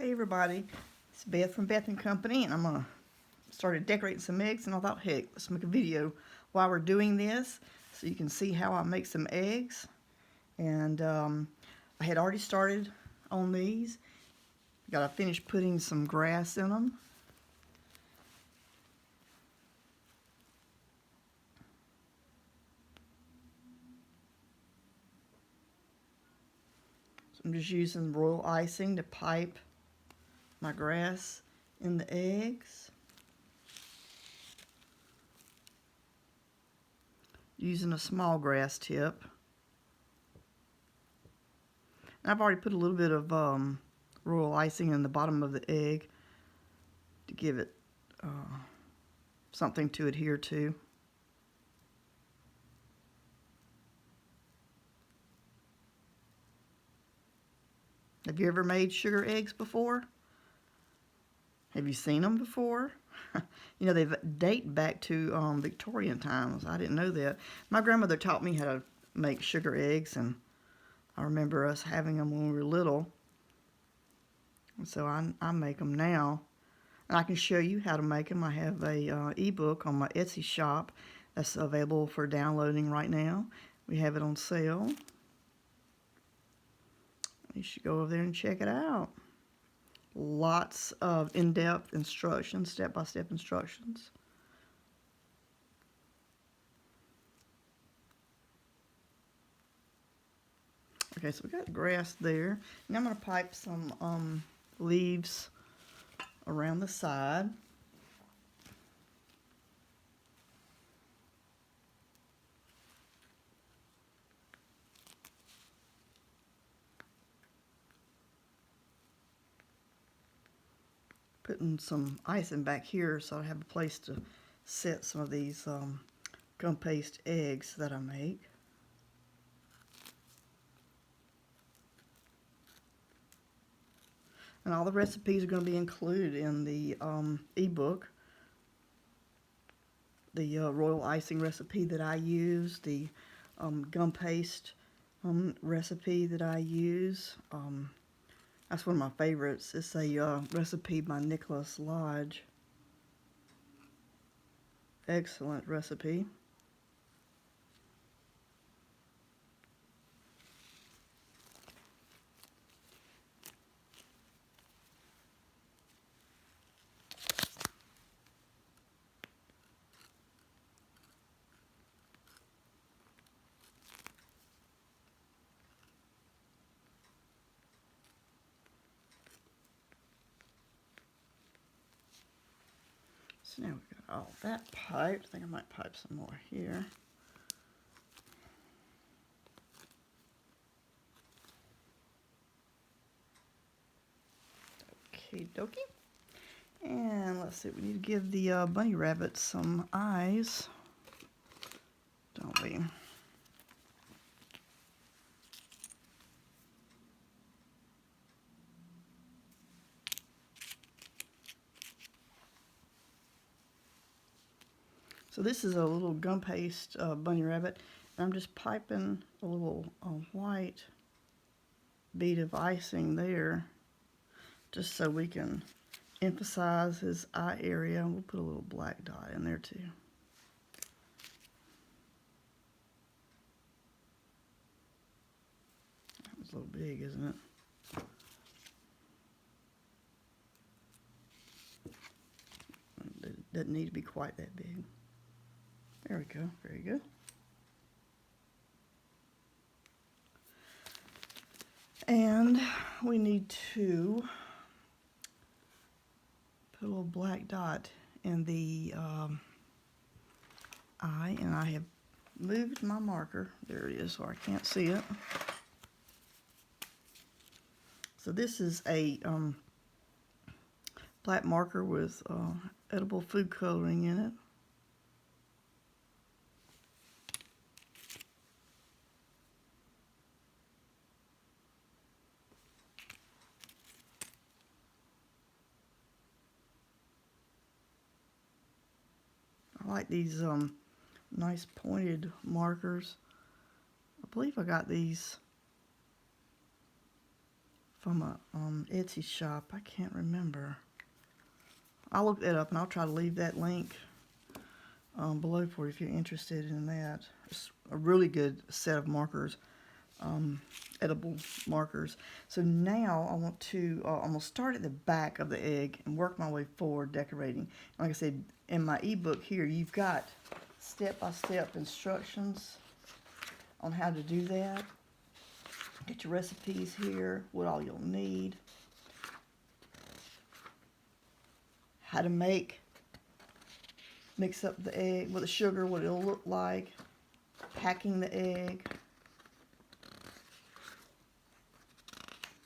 Hey everybody, it's Beth from Beth & Company, and I'm going to start decorating some eggs, and I thought, heck, let's make a video while we're doing this so you can see how I make some eggs. And I had already started on these. Got to finish putting some grass in them. So I'm just using royal icing to pipe my grass in the eggs. Using a small grass tip. And I've already put a little bit of royal icing in the bottom of the egg to give it something to adhere to. Have you ever made sugar eggs before? Have you seen them before? You know, they date back to Victorian times. I didn't know that. My grandmother taught me how to make sugar eggs, and I remember us having them when we were little. And so I make them now. And I can show you how to make them. I have a ebook on my Etsy shop that's available for downloading right now. We have it on sale. You should go over there and check it out. Lots of in-depth instructions, step-by-step instructions. Okay, so we got grass there. Now I'm going to pipe some leaves around the side. Putting some icing back here so I have a place to set some of these gum paste eggs that I make. And all the recipes are going to be included in the ebook. The royal icing recipe that I use, the gum paste recipe that I use. That's one of my favorites. It's a recipe by Nicholas Lodge. Excellent recipe. So now we've got all that piped. I think I might pipe some more here. Okie dokie. And let's see, we need to give the bunny rabbit some eyes, don't we? So this is a little gum paste bunny rabbit, and I'm just piping a little white bead of icing there, just so we can emphasize his eye area. We'll put a little black dot in there too. That was a little big, isn't it? It doesn't need to be quite that big. There we go, very good. And we need to put a little black dot in the eye, and I have moved my marker. There it is, so I can't see it. So this is a black marker with edible food coloring in it. I like these nice pointed markers. I believe I got these from a Etsy shop. I can't remember. I'll look that up and I'll try to leave that link below for you if you're interested in that. It's a really good set of markers, edible markers. So now I want to, I'm going to start at the back of the egg and work my way forward decorating. Like I said, in my ebook here, you've got step-by-step instructions on how to do that. Get your recipes here, what all you'll need, how to mix up the egg with the sugar, what it'll look like, packing the egg,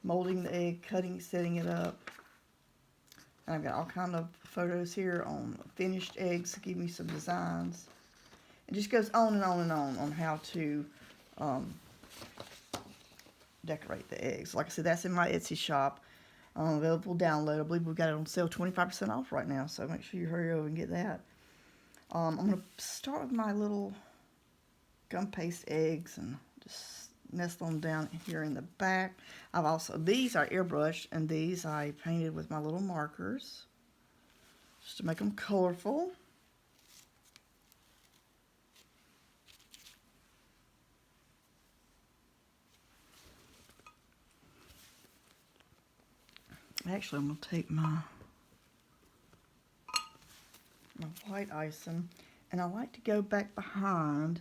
molding the egg, cutting, setting it up. And I've got all kind of photos here on finished eggs to give me some designs. It just goes on and on and on how to decorate the eggs. Like I said, that's in my Etsy shop. Available download. I believe we've got it on sale 25% off right now, so make sure you hurry over and get that. I'm going to start with my little gum paste eggs and just nestle them down here in the back. These are airbrushed, and these I painted with my little markers just to make them colorful. Actually, I'm going to take my white icing, and I like to go back behind,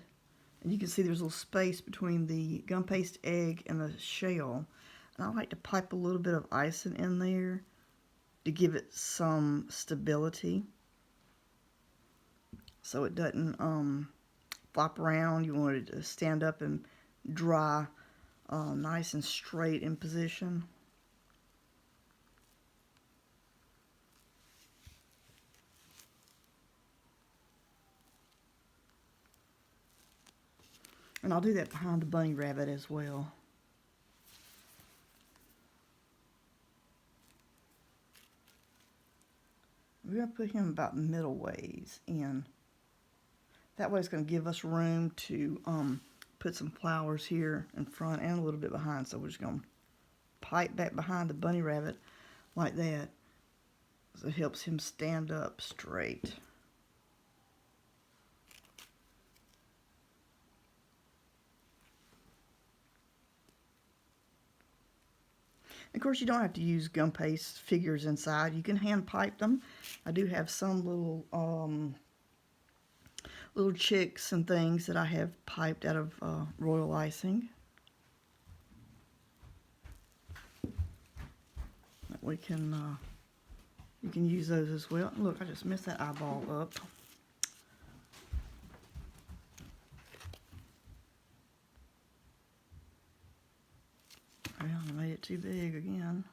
and you can see there's a little space between the gum paste egg and the shell, and I like to pipe a little bit of icing in there to give it some stability so it doesn't flop around. You want it to stand up and dry nice and straight in position. And I'll do that behind the bunny rabbit as well. We're going to put him about middle ways in. That way it's going to give us room to put some flowers here in front and a little bit behind. So we're just going to pipe back behind the bunny rabbit like that. So it helps him stand up straight. Of course, you don't have to use gum paste figures inside. You can hand pipe them. I do have some little chicks and things that I have piped out of royal icing. We can you can use those as well. Look, I just messed that eyeball up. Well, I made it too big again.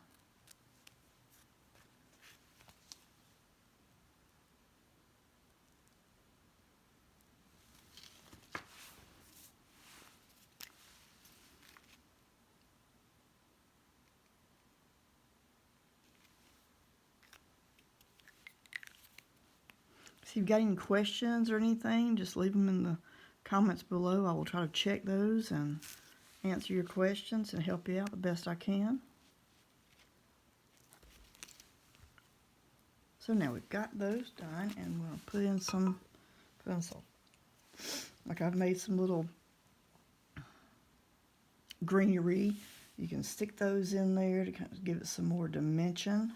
If you've got any questions or anything, just leave them in the comments below. I will try to check those and answer your questions and help you out the best I can. So now we've got those done, and we're going to put in some, like I've made some little greenery. You can stick those in there to kind of give it some more dimension.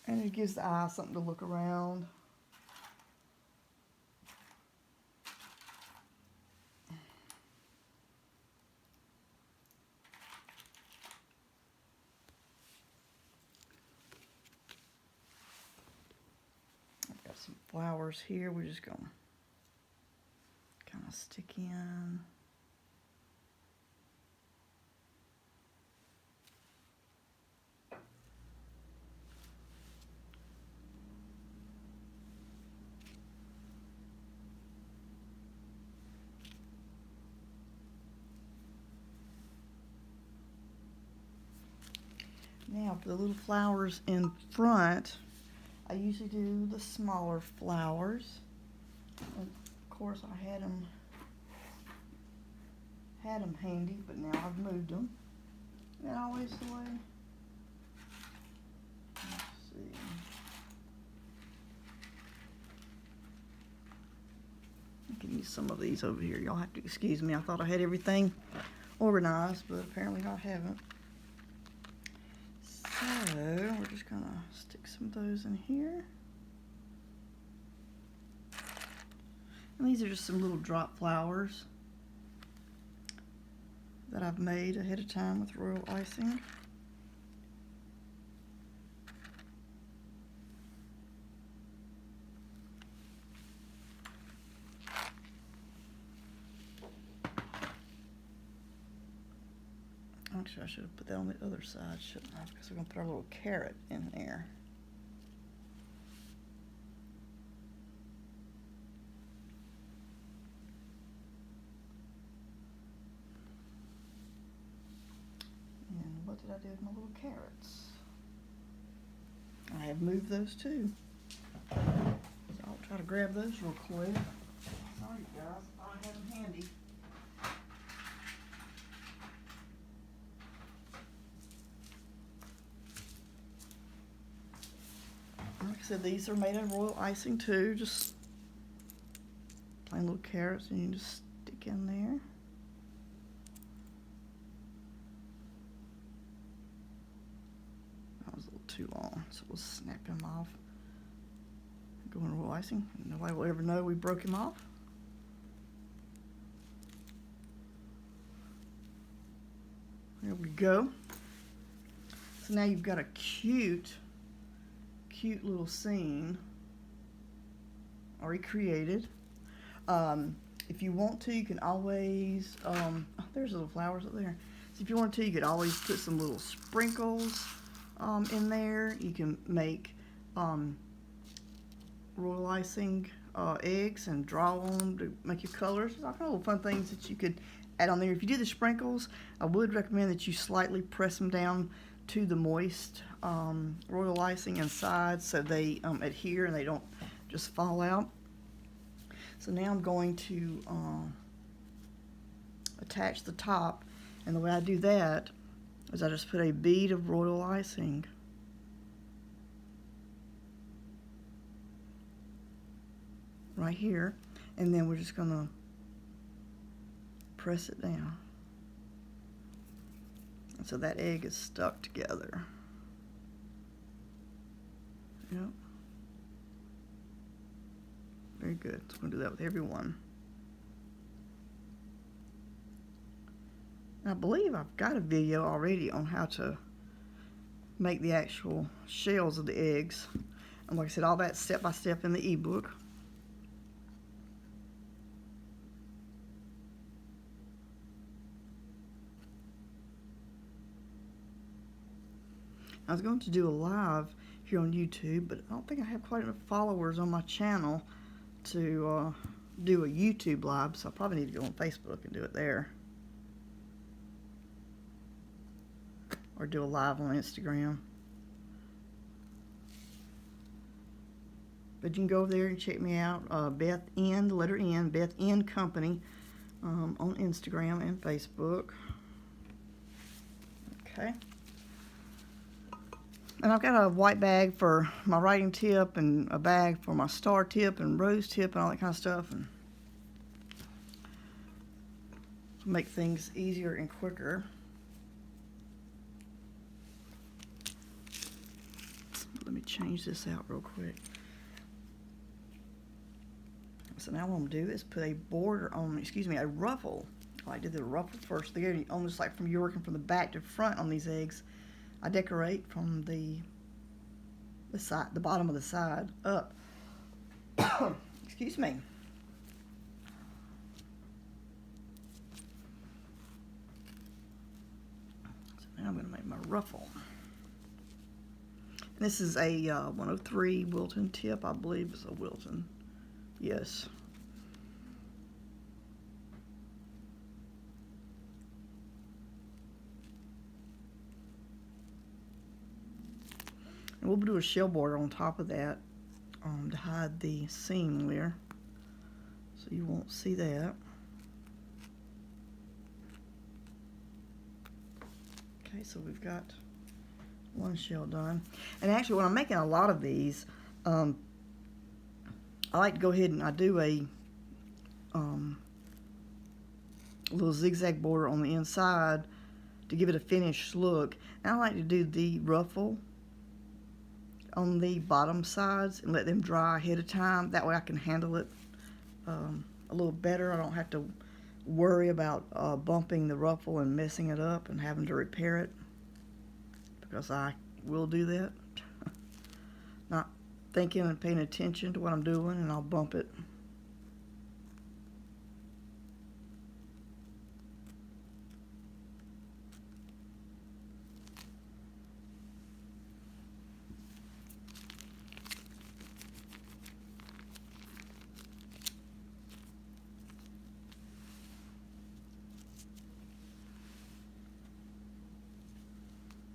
And it gives the eye something to look around. I've got some flowers here. We're just going to kind of stick in. Now for the little flowers in front, I usually do the smaller flowers. Of course, I had them handy, but now I've moved them. Isn't that always the way? Let's see. I can use some of these over here. Y'all have to excuse me. I thought I had everything organized, but apparently I haven't. So we're just gonna stick some of those in here. And these are just some little drop flowers that I've made ahead of time with royal icing. Actually, I should have put that on the other side, shouldn't I? Because we're going to put our little carrot in there. And what did I do with my little carrots? I have moved those too. So I'll try to grab those real quick. Sorry guys, I thought I had them handy. Like I said, these are made out of royal icing too, just plain little carrots, and you just stick in there. That was a little too long, so we'll snap him off. Go in royal icing. Nobody will ever know we broke him off. There we go. So now you've got a cute little scene already created. If you want to, you can always, oh, there's little flowers up there. So if you want to, you could always put some little sprinkles in there. You can make royal icing eggs and draw on them to make your colors. There's all kind of little fun things that you could add on there. If you do the sprinkles, I would recommend that you slightly press them down to the moist royal icing inside so they adhere and they don't just fall out. So now I'm going to attach the top, and the way I do that is I just put a bead of royal icing right here, and then we're just gonna press it down. And so that egg is stuck together. Yep. Very good. So I'm gonna do that with every one. I believe I've got a video already on how to make the actual shells of the eggs. And like I said, all that step by step in the ebook. I was going to do a live here on YouTube, but I don't think I have quite enough followers on my channel to do a YouTube live, so I probably need to go on Facebook and do it there. Or do a live on Instagram. But you can go over there and check me out, Beth N, the letter N, Beth N Company, on Instagram and Facebook. Okay. And I've got a white bag for my writing tip and a bag for my star tip and rose tip and all that kind of stuff, and to make things easier and quicker. Let me change this out real quick. So now what I'm gonna do is put a border on, a ruffle. I did the ruffle first there, almost like from you're working from the back to front on these eggs. I decorate from the side, the bottom of the side up. Excuse me. So now I'm going to make my ruffle. And this is a 103 Wilton tip, I believe it's a Wilton. Yes. And we'll do a shell border on top of that to hide the seam there, so you won't see that. Okay, so we've got one shell done. And actually, when I'm making a lot of these, I like to go ahead and I do a little zigzag border on the inside to give it a finished look. And I like to do the ruffle on the bottom sides and let them dry ahead of time. That way I can handle it a little better. I don't have to worry about bumping the ruffle and messing it up and having to repair it, because I will do that. Not thinking and paying attention to what I'm doing, and I'll bump it.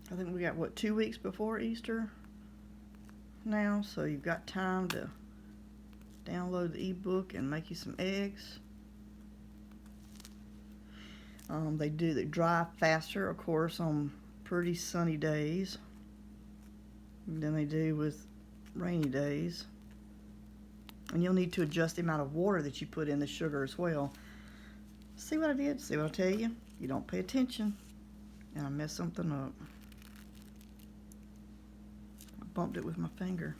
I think we got, what, 2 weeks before Easter now, so you've got time to download the ebook and make you some eggs. They dry faster, of course, on pretty sunny days than they do with rainy days. And you'll need to adjust the amount of water that you put in the sugar as well. See what I did? See what I tell you? You don't pay attention, and I mess something up. I bumped it with my finger.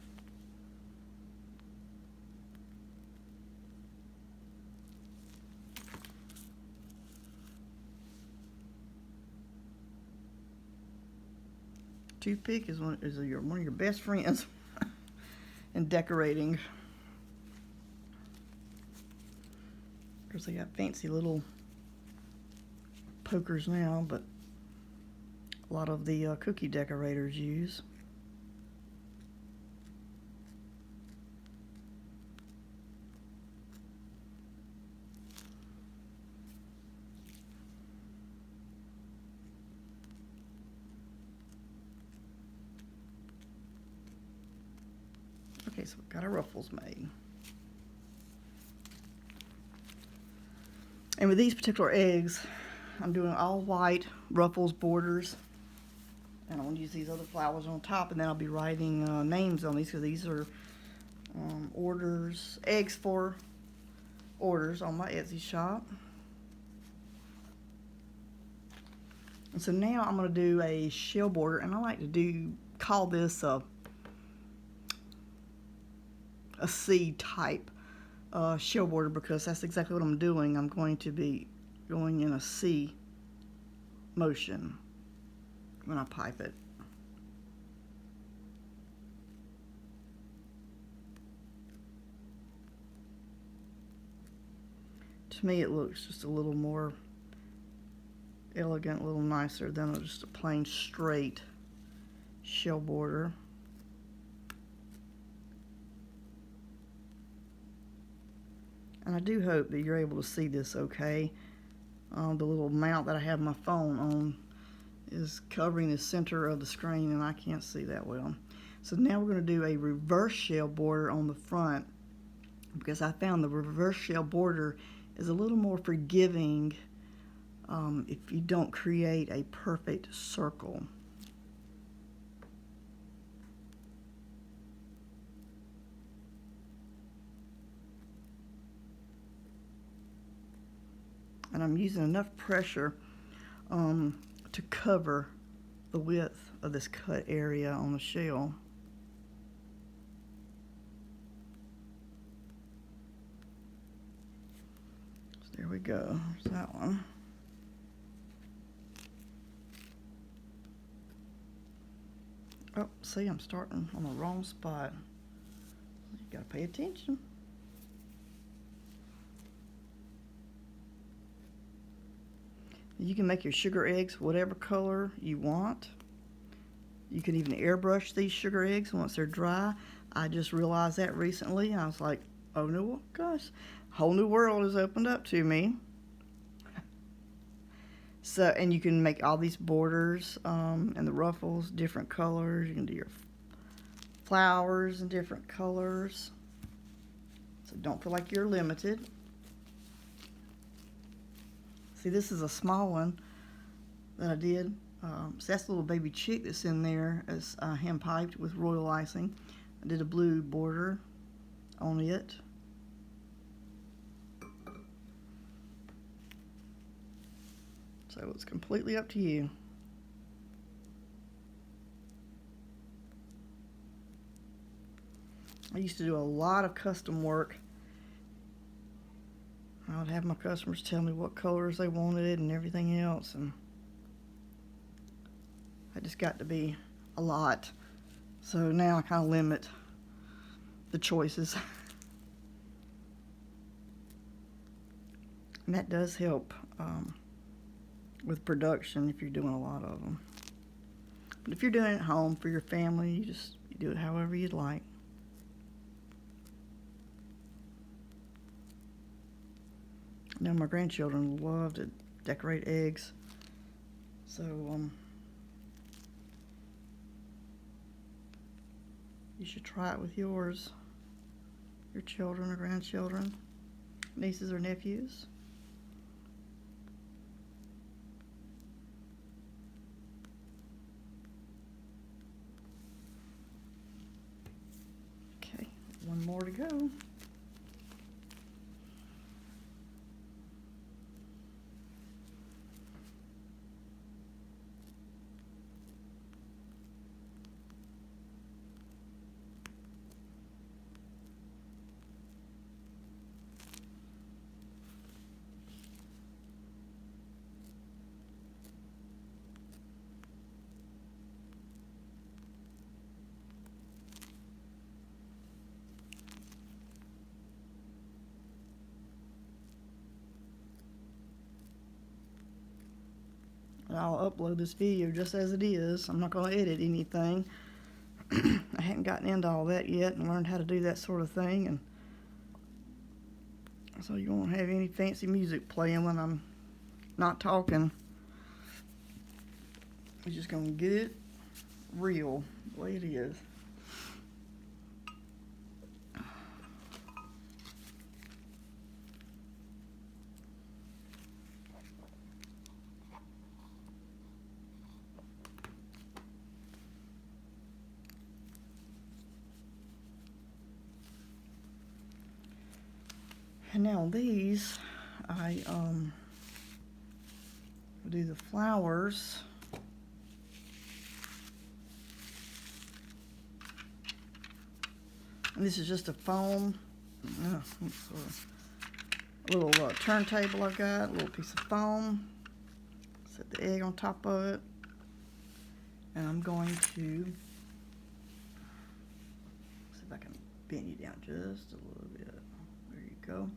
Toothpick is one of your best friends in decorating. Of course, they got fancy little pokers now, but a lot of the cookie decorators use. Okay, so we've got our ruffles made. And with these particular eggs, I'm doing all white ruffles borders. And I'm going to use these other flowers on top, and then I'll be writing names on these, because these are orders, eggs for orders on my Etsy shop. And so now I'm going to do a shell border, and I like to call this a C type shell border, because that's exactly what I'm doing. I'm going to be going in a C motion when I pipe it. To me, it looks just a little more elegant, a little nicer than just a plain straight shell border. And I do hope that you're able to see this okay. The little mount that I have my phone on is covering the center of the screen, and I can't see that well. So now we're going to do a reverse shell border on the front, because I found the reverse shell border is a little more forgiving if you don't create a perfect circle. And I'm using enough pressure to cover the width of this cut area on the shell. So there we go. There's that one. Oh, see, I'm starting on the wrong spot. You gotta pay attention. You can make your sugar eggs whatever color you want. You can even airbrush these sugar eggs once they're dry. I just realized that recently. I was like, oh no, gosh, a whole new world has opened up to me. So, and you can make all these borders and the ruffles different colors. You can do your flowers in different colors. So don't feel like you're limited. See, this is a small one that I did. So that's the little baby chick that's in there as hand piped with royal icing. I did a blue border on it. So it's completely up to you. I used to do a lot of custom work. I would have my customers tell me what colors they wanted and everything else, and it just got to be a lot. So now I kind of limit the choices. And that does help with production if you're doing a lot of them. But if you're doing it at home for your family, you do it however you'd like. I know my grandchildren love to decorate eggs, so you should try it with your children or grandchildren, nieces or nephews. Okay, one more to go. I'll upload this video just as it is. I'm not going to edit anything. I hadn't gotten into all that yet and learned how to do that sort of thing, and so you won't have any fancy music playing when I'm not talking. You're just going to get it real, the way it is. And now on these, I do the flowers. And this is just a foam, a little turntable I've got, a little piece of foam. Set the egg on top of it. And I'm going to see if I can bend you down just a little bit. There you go.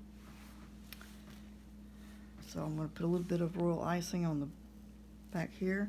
So I'm going to put a little bit of royal icing on the back here.